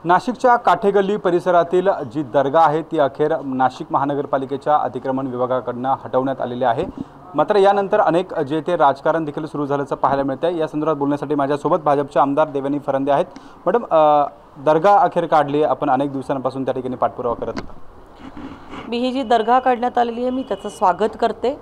नाशिकच्या काठेगल्ली परिसरातील जी दर्गा आहे ती अखेर नाशिक महानगरपालिकेच्या अतिक्रमण विभागाकडून हटवण्यात आलेली आहे। मात्र यानंतर अनेक जे ते राजकारण देखील सुरू झाल्याचं पाहायला मिळतंय। या संदर्भात बोलण्यासाठी माझ्यासोबत भाजपचे आमदार देवयानी फरांदे आहेत। मॅडम, दर्गा अखेर काढली, आपण अनेक दिवसांपासून त्या ठिकाणी पाठपुरावा करत होता। मी ही जी दर्गा काढण्यात आलेली आहे मी त्याचं स्वागत करते।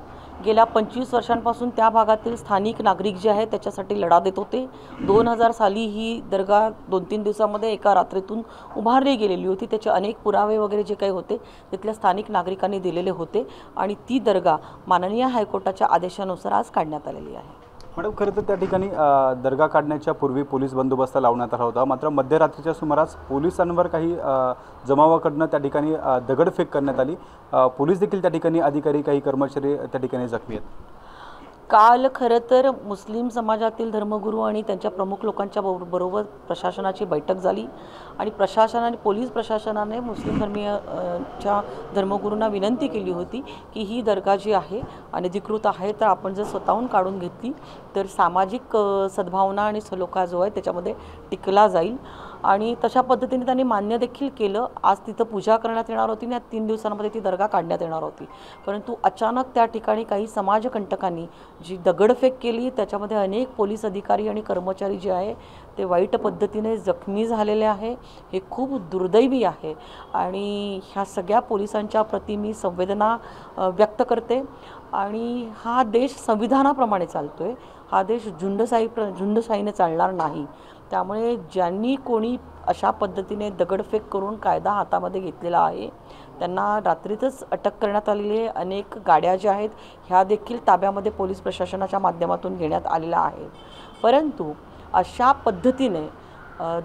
गेल्या 25 वर्षांपासून त्या भागातील स्थानिक नागरिक जे आहेत त्याच्यासाठी लढा देत होते। 2000 साली ही दर्गा 2-3 दिवसांमध्ये एका रात्रीतून उभारली गेलेली होती। त्याचे अनेक पुरावे वगैरे जे काही होते तिथल्या स्थानिक नागरिकांनी दिलेले होते आणि ती दर्गा माननीय हायकोर्टाच्या आदेशानुसार आज काढण्यात आलेली आहे। मॅडम, खरं तर त्या ठिकाणी दर्गा काढण्याच्या पूर्वी पोलीस बंदोबस्त लावण्यात आला होता। मात्र मध्यरात्रीच्या सुमारास पोलिसांवर काही जमावाकडून त्या ठिकाणी दगडफेक करण्यात आली। पोलीस देखील त्या ठिकाणी अधिकारी, काही कर्मचारी त्या ठिकाणी जखमी आहेत। काल खरं तर मुस्लिम समाजातील धर्मगुरू आणि त्यांच्या प्रमुख लोकांच्या बरोबर प्रशासनाची बैठक झाली आणि प्रशासनाने, पोलीस प्रशासनाने मुस्लिम धर्मीयच्या धर्मगुरूंना विनंती केली होती की ही दर्गा जी आहे अनधिकृत आहे, तर आपण जर स्वतःहून काढून घेतली तर सामाजिक सद्भावना आणि सलोखा जो आहे त्याच्यामध्ये टिकला जाईल आणि तशा पद्धतीने त्यांनी मान्य देखील केलं। आज तिथं पूजा करण्यात येणार होती आणि 3 दिवसांमध्ये ती दर्गा काढण्यात येणार होती, परंतु अचानक त्या ठिकाणी काही समाजकंटकांनी जी दगडफेक केली त्याच्यामध्ये अनेक पोलीस अधिकारी आणि कर्मचारी जे आहे ते वाईट पद्धतीने जखमी झालेले आहे। हे खूप दुर्दैवी आहे आणि ह्या सगळ्या पोलिसांच्या प्रती मी संवेदना व्यक्त करते आणि हा देश संविधानाप्रमाणे चालतोय। हा देश झुंडशाहीने चालणार नाही। त्यामुळे ज्यांनी कोणी अशा पद्धतीने दगडफेक करून कायदा हातामध्ये घेतलेला आहे त्यांना रात्रीतच अटक करण्यात आलेली आहे। अनेक गाड्या ज्या आहेत ह्या देखील ताब्यामध्ये पोलीस प्रशासनाच्या माध्यमातून घेण्यात आलेल्या आहे। परंतु अशा पद्धतीने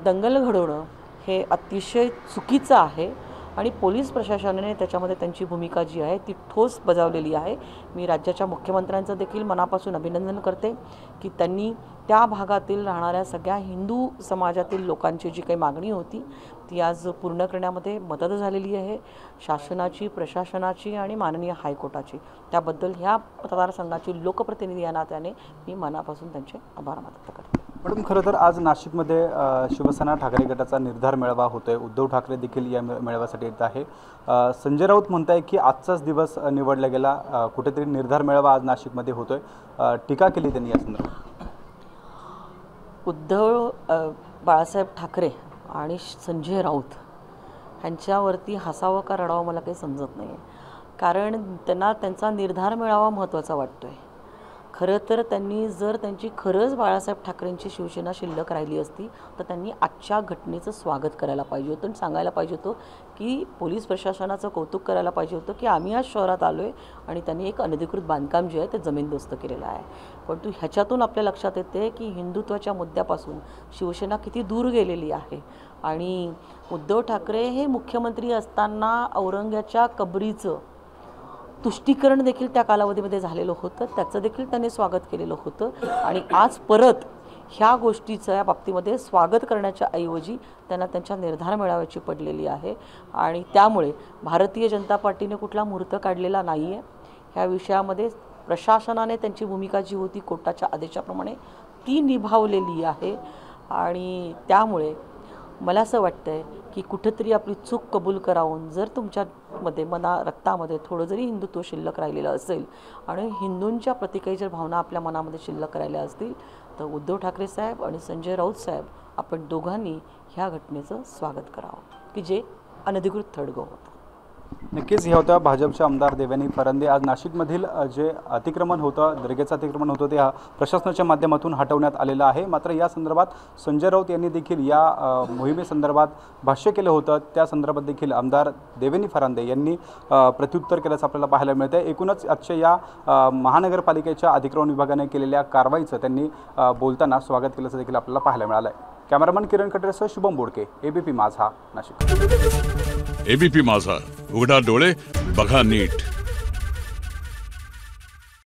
दंगल घडवणं हे अतिशय चुकीचं आहे आणि पोलीस प्रशासनाने त्याच्यामध्ये त्यांची भूमिका जी आहे ती ठोस बजावलेली आहे। मी राज्याच्या मुख्यमंत्र्यांचं देखील मनापासून अभिनंदन करते की त्यांनी त्या भागातील राहणाऱ्या सगळ्या हिंदू समाजातील लोकांची जी काही मागणी होती ती आज पूर्ण करण्यामध्ये मदत झालेली आहे, शासनाची, प्रशासनाची आणि माननीय हायकोर्टाची। त्याबद्दल ह्या मतदारसंघाची लोकप्रतिनिधी या नात्याने मी मनापासून त्यांचे आभार मानत करते। मॅडम, खरं तर आज नाशिकमध्ये शिवसेना ठाकरे गटाचा निर्धार मेळावा होतोय। उद्धव ठाकरे देखील या मेळाव्यासाठी येत आहे। संजय राऊत म्हणताय की आजचाच दिवस निवडला गेला, कुठेतरी निर्धार मेळावा आज नाशिकमध्ये होतोय, टीका केली त्यांनी या संदर्भात। उद्धव बाळासाहेब ठाकरे आणि संजय राऊत ह्यांच्यावरती हसावं का रडावं मला काही समजत नाही आहे, कारण त्यांना त्यांचा निर्धार मेळावा महत्त्वाचा वाटतो आहे। खरं तर त्यांनी जर त्यांची खरंच बाळासाहेब ठाकरेंची शिवसेना शिल्लक राहिली असती तर त्यांनी आजच्या घटनेचं स्वागत करायला पाहिजे होतं आणि सांगायला पाहिजे होतं की पोलीस प्रशासनाचं कौतुक करायला पाहिजे होतं की आम्ही आज शहरात आलो आहे आणि त्यांनी एक अनधिकृत बांधकाम जे आहे ते जमीनदोस्त केलेलं आहे। परंतु ह्याच्यातून आपल्या लक्षात येते की हिंदुत्वाच्या मुद्द्यापासून शिवसेना किती दूर गेलेली आहे आणि उद्धव ठाकरे हे मुख्यमंत्री असताना औरंग्याच्या कबरीचं तुष्टीकरण देखील त्या कालावधीमध्ये झालेलं होतं, त्याचं देखील त्यांनी स्वागत केलेलं होतं आणि आज परत ह्या गोष्टीचं या बाबतीमध्ये स्वागत करण्याच्या ऐवजी त्यांना त्यांच्या निर्धार मेळाव्याची पडलेली आहे आणि त्यामुळे भारतीय जनता पार्टीने कुठला मुहूर्त काढलेला नाही आहे। ह्या विषयामध्ये प्रशासनाने त्यांची भूमिका जी होती कोर्टाच्या आदेशाप्रमाणे ती निभावलेली आहे आणि त्यामुळे मला असं वाटतंय की कुठेतरी आपली चूक कबूल करावून जर तुमच्यामध्ये रक्तामध्ये थोडं जरी हिंदुत्व शिल्लक राहिलेलं असेल आणि हिंदूंच्या प्रति काही जर भावना आपल्या मनामध्ये शिल्लक राहिल्या असतील तर उद्धव ठाकरे साहेब आणि संजय राऊत साहेब आपण दोघांनी ह्या घटनेचं स्वागत करावं की जे अनधिकृत थडगं होतं। नक्कीच हे होतं भाजपचे आमदार देवयानी फरांदे। आज नाशिकमधील जे अतिक्रमण होतं, दर्गेचं अतिक्रमण होतं, ते प्रशासनाच्या माध्यमातून हटवण्यात आलेलं आहे। मात्र या संदर्भात संजय राऊत यांनी देखील या मोहिमेसंदर्भात भाष्य केलं होतं। त्या संदर्भात देखील आमदार देवयानी फरांदे यांनी प्रत्युत्तर केल्याचं आपल्याला पाहायला मिळतं आहे। एकूणच आजच्या या महानगरपालिकेच्या अतिक्रमण विभागाने केलेल्या कारवाईचं त्यांनी बोलताना स्वागत केल्याचं देखील आपल्याला पाहायला मिळालं आहे। कॅमेरामन किरण कटरेसह शुभम बोडके, एबीपी माझा, नाशिक। एबीपी माझा, उघडा डोळे बघा नीट।